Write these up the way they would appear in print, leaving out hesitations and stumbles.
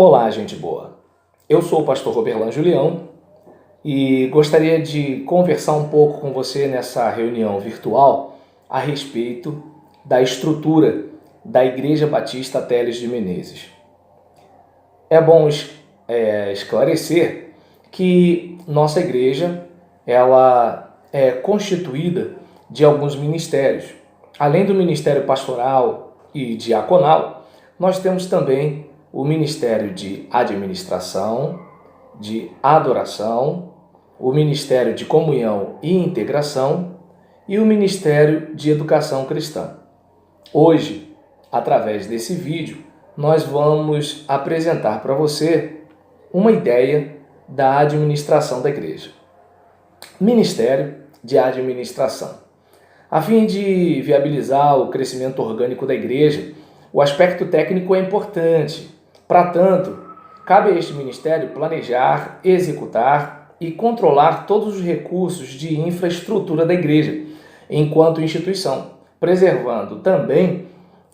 Olá, gente boa. Eu sou o pastor Roberlan Julião e gostaria de conversar um pouco com você nessa reunião virtual a respeito da estrutura da Igreja Batista Teles de Menezes. É bom esclarecer que nossa igreja ela é constituída de alguns ministérios. Além do ministério pastoral e diaconal, nós temos também o ministério de administração, de adoração, o ministério de comunhão e integração e o ministério de educação cristã. Hoje, através desse vídeo, nós vamos apresentar para você uma ideia da administração da igreja. Ministério de administração. A fim de viabilizar o crescimento orgânico da igreja, o aspecto técnico é importante. Para tanto, cabe a este ministério planejar, executar e controlar todos os recursos de infraestrutura da igreja, enquanto instituição, preservando também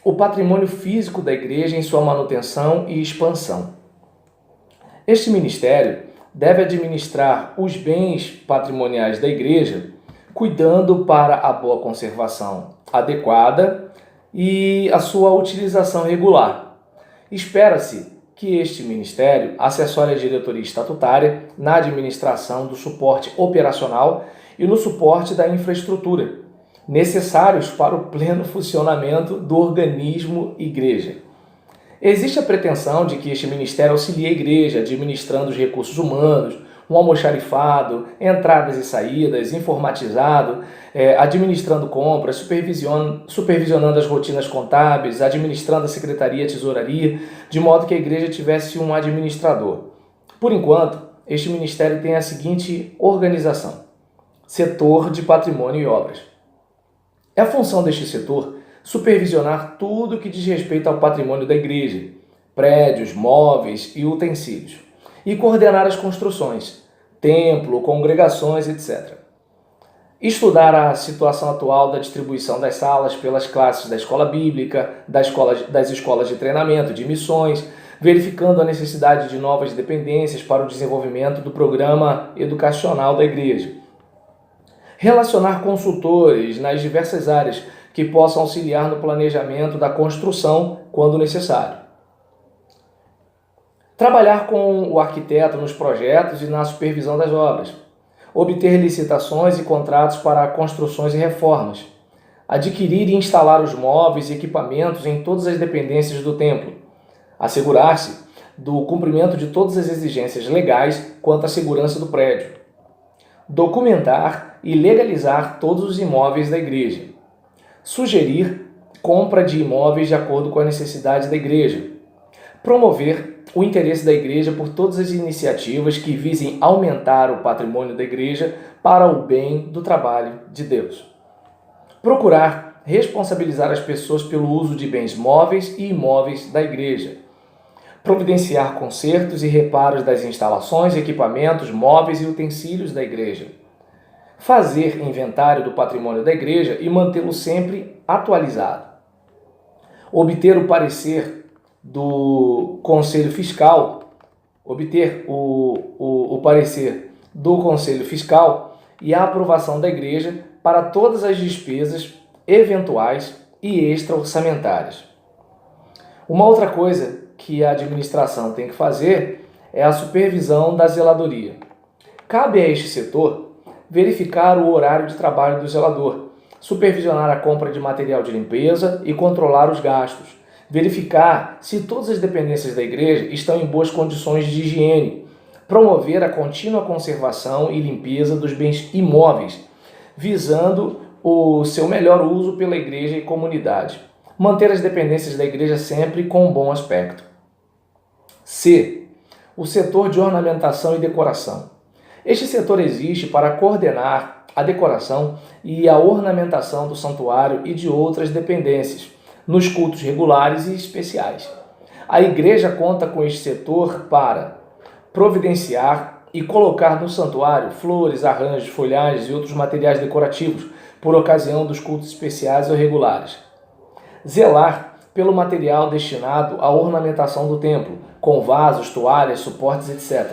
o patrimônio físico da igreja em sua manutenção e expansão. Este ministério deve administrar os bens patrimoniais da igreja, cuidando para a boa conservação adequada e a sua utilização regular. Espera-se que este ministério assessore a diretoria estatutária na administração do suporte operacional e no suporte da infraestrutura, necessários para o pleno funcionamento do organismo igreja. Existe a pretensão de que este ministério auxilie a igreja, administrando os recursos humanos, um almoxarifado, entradas e saídas, informatizado, administrando compras, supervisionando as rotinas contábeis, administrando a secretaria, a tesouraria, de modo que a igreja tivesse um administrador. Por enquanto, este ministério tem a seguinte organização: setor de patrimônio e obras. É a função deste setor supervisionar tudo que diz respeito ao patrimônio da igreja, prédios, móveis e utensílios, e coordenar as construções, templo, congregações, etc. Estudar a situação atual da distribuição das salas pelas classes da escola bíblica, das escolas de treinamento, de missões, verificando a necessidade de novas dependências para o desenvolvimento do programa educacional da igreja. Relacionar consultores nas diversas áreas que possam auxiliar no planejamento da construção quando necessário. Trabalhar com o arquiteto nos projetos e na supervisão das obras. Obter licitações e contratos para construções e reformas. Adquirir e instalar os móveis e equipamentos em todas as dependências do templo. Assegurar-se do cumprimento de todas as exigências legais quanto à segurança do prédio. Documentar e legalizar todos os imóveis da igreja. Sugerir compra de imóveis de acordo com a necessidade da igreja. Promover o interesse da igreja por todas as iniciativas que visem aumentar o patrimônio da igreja para o bem do trabalho de Deus. Procurar responsabilizar as pessoas pelo uso de bens móveis e imóveis da igreja. Providenciar consertos e reparos das instalações, equipamentos, móveis e utensílios da igreja. Fazer inventário do patrimônio da igreja e mantê-lo sempre atualizado. Obter o parecer do Conselho Fiscal, o parecer do Conselho Fiscal e a aprovação da igreja para todas as despesas eventuais e extra-orçamentárias. Uma outra coisa que a administração tem que fazer é a supervisão da zeladoria. Cabe a este setor verificar o horário de trabalho do zelador, supervisionar a compra de material de limpeza e controlar os gastos, verificar se todas as dependências da igreja estão em boas condições de higiene, promover a contínua conservação e limpeza dos bens imóveis, visando o seu melhor uso pela igreja e comunidade, manter as dependências da igreja sempre com um bom aspecto. C. O setor de ornamentação e decoração. Este setor existe para coordenar a decoração e a ornamentação do santuário e de outras dependências, nos cultos regulares e especiais. A igreja conta com este setor para providenciar e colocar no santuário flores, arranjos, folhagens e outros materiais decorativos por ocasião dos cultos especiais ou regulares. Zelar pelo material destinado à ornamentação do templo, com vasos, toalhas, suportes, etc.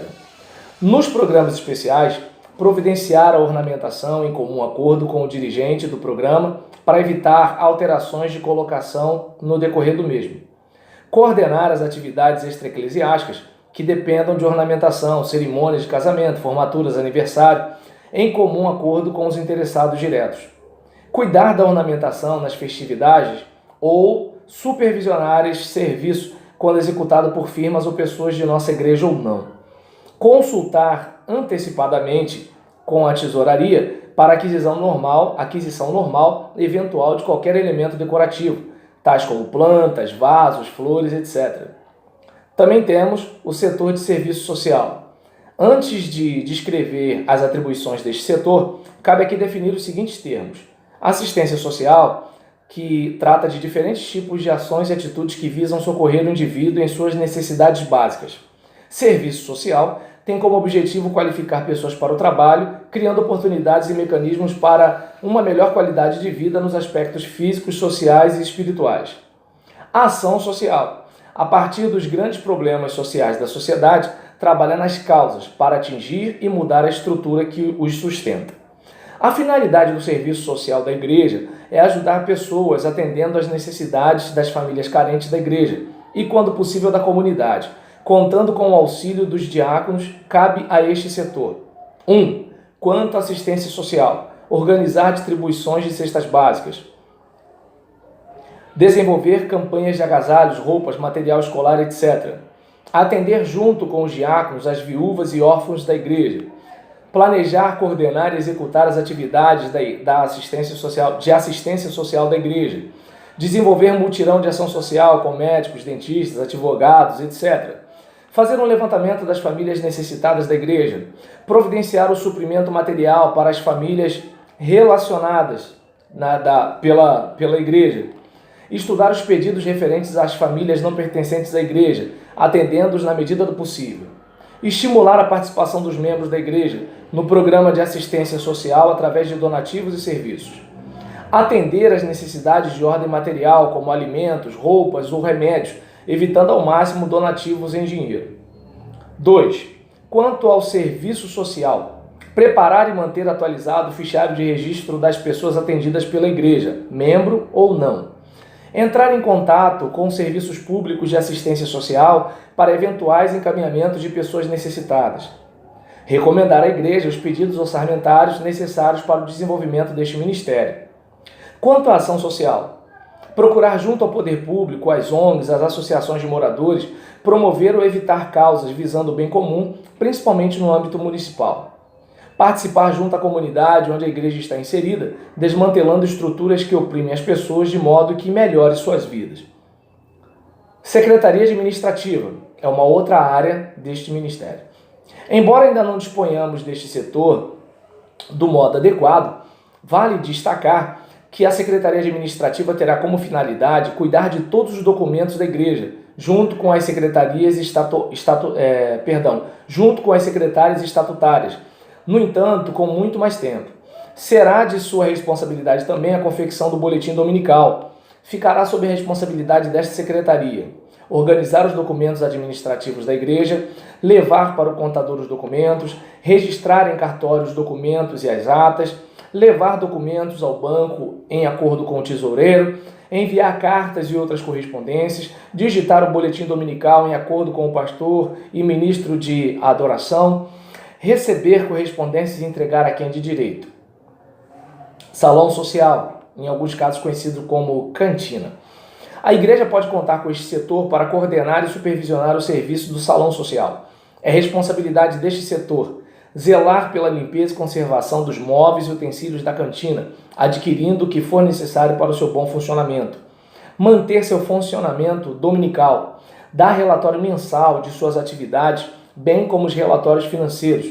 Nos programas especiais, providenciar a ornamentação em comum acordo com o dirigente do programa para evitar alterações de colocação no decorrer do mesmo. Coordenar as atividades extraeclesiásticas que dependam de ornamentação, cerimônias de casamento, formaturas, aniversário, em comum acordo com os interessados diretos. Cuidar da ornamentação nas festividades ou supervisionar este serviço quando executado por firmas ou pessoas de nossa igreja ou não. Consultar antecipadamente com a tesouraria para aquisição normal eventual de qualquer elemento decorativo, tais como plantas, vasos, flores, etc. Também temos o setor de serviço social. Antes de descrever as atribuições deste setor, cabe aqui definir os seguintes termos. Assistência social, que trata de diferentes tipos de ações e atitudes que visam socorrer o indivíduo em suas necessidades básicas. Serviço social tem como objetivo qualificar pessoas para o trabalho, criando oportunidades e mecanismos para uma melhor qualidade de vida nos aspectos físicos, sociais e espirituais. Ação social, a partir dos grandes problemas sociais da sociedade, trabalha nas causas para atingir e mudar a estrutura que os sustenta. A finalidade do serviço social da igreja é ajudar pessoas atendendo às necessidades das famílias carentes da igreja e, quando possível, da comunidade. Contando com o auxílio dos diáconos, cabe a este setor. 1. Quanto à assistência social, organizar distribuições de cestas básicas. Desenvolver campanhas de agasalhos, roupas, material escolar, etc. Atender junto com os diáconos as viúvas e órfãos da igreja. Planejar, coordenar e executar as atividades de assistência social da igreja. Desenvolver mutirão de ação social com médicos, dentistas, advogados, etc. Fazer um levantamento das famílias necessitadas da igreja. Providenciar o suprimento material para as famílias relacionadas pela igreja. Estudar os pedidos referentes às famílias não pertencentes à igreja, atendendo-os na medida do possível. Estimular a participação dos membros da igreja no programa de assistência social através de donativos e serviços. Atender às necessidades de ordem material, como alimentos, roupas ou remédios, evitando ao máximo donativos em dinheiro. 2. Quanto ao serviço social, preparar e manter atualizado o fichário de registro das pessoas atendidas pela igreja, membro ou não. Entrar em contato com serviços públicos de assistência social para eventuais encaminhamentos de pessoas necessitadas. Recomendar à igreja os pedidos orçamentários necessários para o desenvolvimento deste ministério. Quanto à ação social, procurar junto ao poder público, às ONGs, às associações de moradores, promover ou evitar causas visando o bem comum, principalmente no âmbito municipal. Participar junto à comunidade onde a igreja está inserida, desmantelando estruturas que oprimem as pessoas de modo que melhore suas vidas. Secretaria Administrativa é uma outra área deste ministério. Embora ainda não disponhamos deste setor do modo adequado, vale destacar que a Secretaria Administrativa terá como finalidade cuidar de todos os documentos da igreja, junto com as secretarias estatutárias. No entanto, com muito mais tempo. Será de sua responsabilidade também a confecção do boletim dominical. Ficará sob a responsabilidade desta secretaria organizar os documentos administrativos da igreja, levar para o contador os documentos, registrar em cartório os documentos e as atas, levar documentos ao banco em acordo com o tesoureiro, enviar cartas e outras correspondências, digitar o boletim dominical em acordo com o pastor e ministro de adoração, receber correspondências e entregar a quem de direito. Salão social, em alguns casos conhecido como cantina. A igreja pode contar com este setor para coordenar e supervisionar o serviço do salão social. É responsabilidade deste setor zelar pela limpeza e conservação dos móveis e utensílios da cantina, adquirindo o que for necessário para o seu bom funcionamento. Manter seu funcionamento dominical, dar relatório mensal de suas atividades, bem como os relatórios financeiros,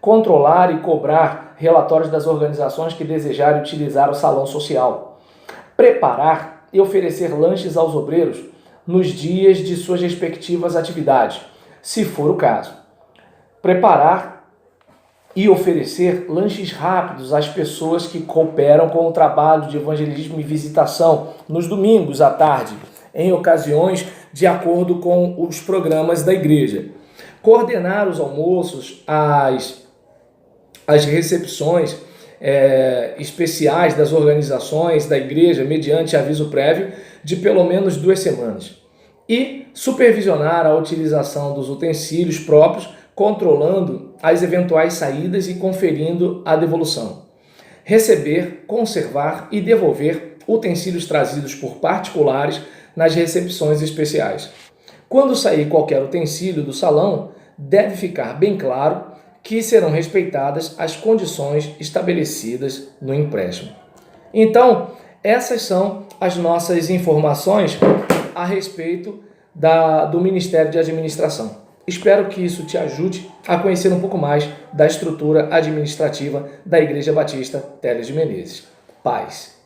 controlar e cobrar relatórios das organizações que desejarem utilizar o salão social, preparar e oferecer lanches aos obreiros nos dias de suas respectivas atividades, se for o caso. Preparar e oferecer lanches rápidos às pessoas que cooperam com o trabalho de evangelismo e visitação nos domingos à tarde, em ocasiões de acordo com os programas da igreja. Coordenar os almoços, as recepções especiais das organizações da igreja mediante aviso prévio de pelo menos 2 semanas. E supervisionar a utilização dos utensílios próprios, controlando as eventuais saídas e conferindo a devolução. Receber, conservar e devolver utensílios trazidos por particulares nas recepções especiais. Quando sair qualquer utensílio do salão, deve ficar bem claro que serão respeitadas as condições estabelecidas no empréstimo. Então, essas são as nossas informações a respeito do Ministério de Administração. Espero que isso te ajude a conhecer um pouco mais da estrutura administrativa da Igreja Batista Teles de Menezes. Paz.